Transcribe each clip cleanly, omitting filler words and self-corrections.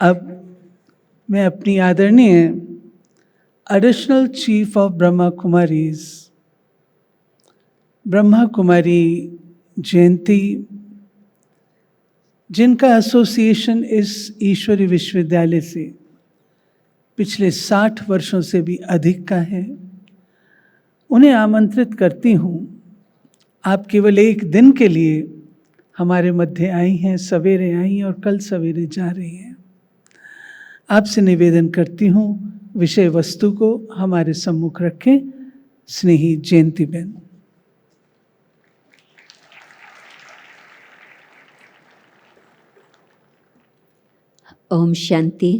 अब मैं अपनी आदरणीय additional chief of Brahma Kumaris Brahma Kumari Jayanti, जिनका एसोसिएशन इस ईश्वरी विश्वविद्यालय से पिछले 60 वर्षों से भी अधिक का है, उन्हें आमंत्रित करती हूँ। आप केवल एक दिन के लिए हमारे मध्य आई हैं, सवेरे आई और कल सवेरे जा रही हैं। आपसे निवेदन करती हूँ विषय वस्तु को हमारे सम्मुख रखें। स्नेही जयंती Ben. Om Shanti.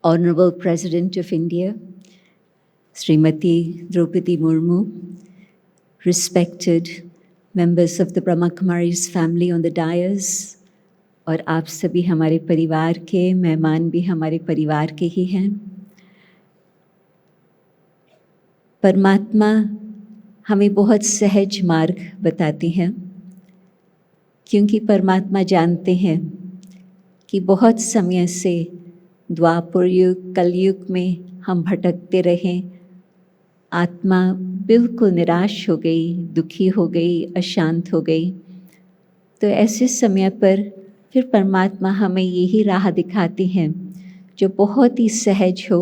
Honorable President of India, Srimati Draupadi Murmu, respected members of the Brahma Kumaris family on the dais, और आप सभी हमारे परिवार के मेहमान भी हमारे परिवार के ही हैं। परमात्मा हमें बहुत सहज मार्ग बताते हैं, क्योंकि परमात्मा जानते हैं कि बहुत समय से द्वापर युग कलयुग में हम भटकते रहे, आत्मा बिल्कुल निराश हो गई, दुखी हो गई, अशांत हो गई। तो ऐसे समय पर फिर परमात्मा हमें यही राह दिखाते हैं जो बहुत ही सहज हो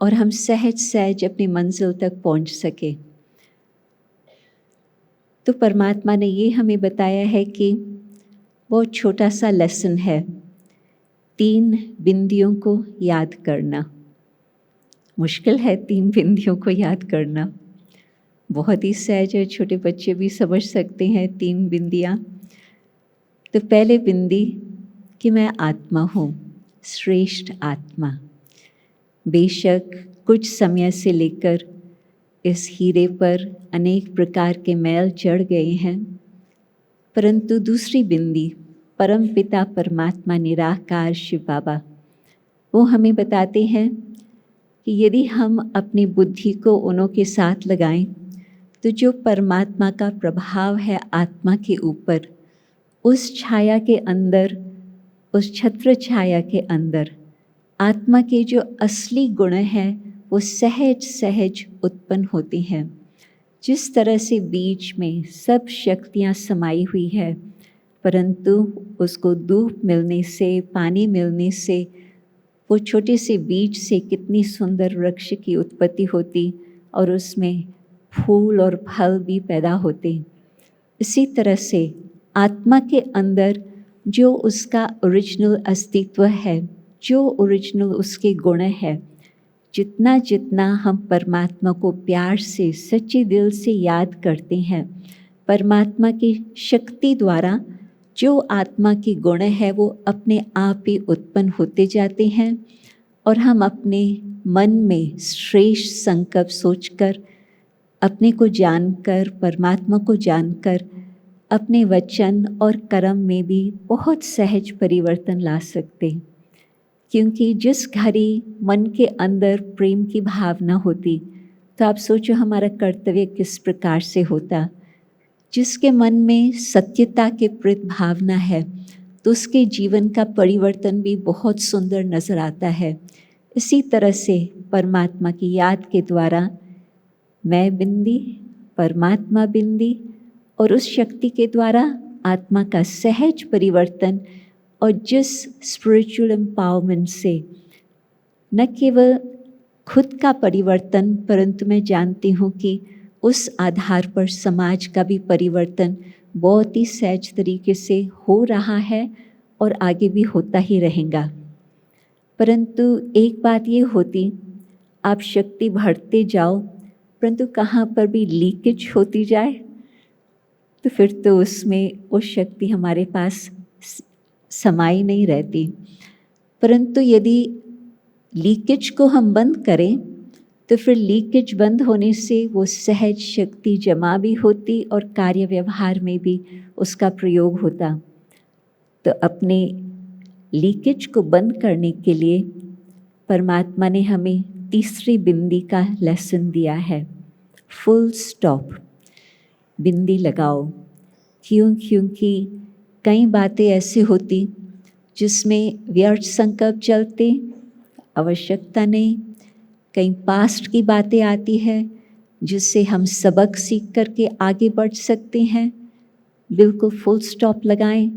और हम सहज सहज अपनी मंजिल तक पहुंच सके। तो परमात्मा ने ये हमें बताया है कि बहुत छोटा सा लेसन है, 3 बिंदियों को याद करना। मुश्किल है 3 बिंदियों को याद करना, बहुत ही सहज है, छोटे बच्चे भी समझ सकते हैं 3 बिंदियाँ। तो पहले बिंदी कि मैं आत्मा हूँ, श्रेष्ठ आत्मा। बेशक कुछ समय से लेकर इस हीरे पर अनेक प्रकार के मैल चढ़ गए हैं, परंतु दूसरी बिंदी परम पिता परमात्मा निराकार शिव बाबा, वो हमें बताते हैं कि यदि हम अपनी बुद्धि को उन्हों के साथ लगाएं तो जो परमात्मा का प्रभाव है आत्मा के ऊपर, उस छाया के अंदर, उस छत्र छाया के अंदर आत्मा के जो असली गुण हैं वो सहज सहज उत्पन्न होती हैं। जिस तरह से बीज में सब शक्तियाँ समाई हुई है, परंतु उसको धूप मिलने से, पानी मिलने से, वो छोटे से बीज से कितनी सुंदर वृक्ष की उत्पत्ति होती और उसमें फूल और फल भी पैदा होते। इसी तरह से आत्मा के अंदर जो उसका ओरिजिनल अस्तित्व है, जो ओरिजिनल उसके गुण है, जितना जितना हम परमात्मा को प्यार से सच्चे दिल से याद करते हैं, परमात्मा की शक्ति द्वारा जो आत्मा के गुण है वो अपने आप ही उत्पन्न होते जाते हैं और हम अपने मन में श्रेष्ठ संकल्प सोचकर, अपने को जानकर, परमात्मा को जानकर अपने वचन और कर्म में भी बहुत सहज परिवर्तन ला सकते। क्योंकि जिस घड़ी मन के अंदर प्रेम की भावना होती, तो आप सोचो हमारा कर्तव्य किस प्रकार से होता। जिसके मन में सत्यता के प्रति भावना है तो उसके जीवन का परिवर्तन भी बहुत सुंदर नजर आता है। इसी तरह से परमात्मा की याद के द्वारा मैं बिंदी, परमात्मा बिंदी, और उस शक्ति के द्वारा आत्मा का सहज परिवर्तन, और जिस स्पिरिचुअल एम्पावरमेंट से न केवल खुद का परिवर्तन, परंतु मैं जानती हूँ कि उस आधार पर समाज का भी परिवर्तन बहुत ही सहज तरीके से हो रहा है और आगे भी होता ही रहेगा। परंतु एक बात ये होती, आप शक्ति बढ़ते जाओ परंतु कहाँ पर भी लीकेज होती जाए तो फिर तो उसमें वो शक्ति हमारे पास समाई नहीं रहती। परंतु यदि लीकेज को हम बंद करें तो फिर लीकेज बंद होने से वो सहज शक्ति जमा भी होती और कार्य व्यवहार में भी उसका प्रयोग होता। तो अपने लीकेज को बंद करने के लिए परमात्मा ने हमें तीसरी बिंदी का लेसन दिया है, फुल स्टॉप। बिंदी लगाओ। क्योंकि कई बातें ऐसी होती जिसमें व्यर्थ संकल्प चलते, आवश्यकता नहीं। कहीं पास्ट की बातें आती है जिससे हम सबक सीख करके आगे बढ़ सकते हैं, बिल्कुल फुल स्टॉप लगाएं।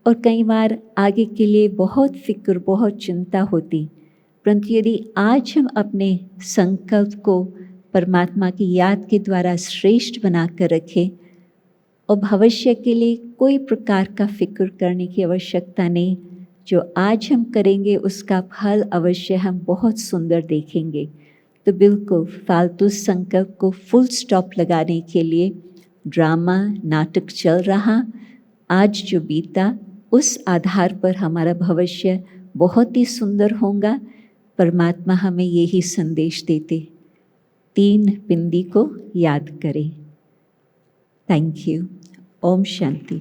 और कई बार आगे के लिए बहुत फिक्र, बहुत चिंता होती, परंतु यदि आज हम अपने संकल्प को परमात्मा की याद के द्वारा श्रेष्ठ बना कर रखें और भविष्य के लिए कोई प्रकार का फिक्र करने की आवश्यकता नहीं, जो आज हम करेंगे उसका फल अवश्य हम बहुत सुंदर देखेंगे। तो बिल्कुल फालतू संकल्प को फुल स्टॉप लगाने के लिए ड्रामा, नाटक चल रहा, आज जो बीता उस आधार पर हमारा भविष्य बहुत ही सुंदर होगा। परमात्मा हमें यही संदेश देते, 3 बिंदी को याद करें। Thank you. ओम शांति।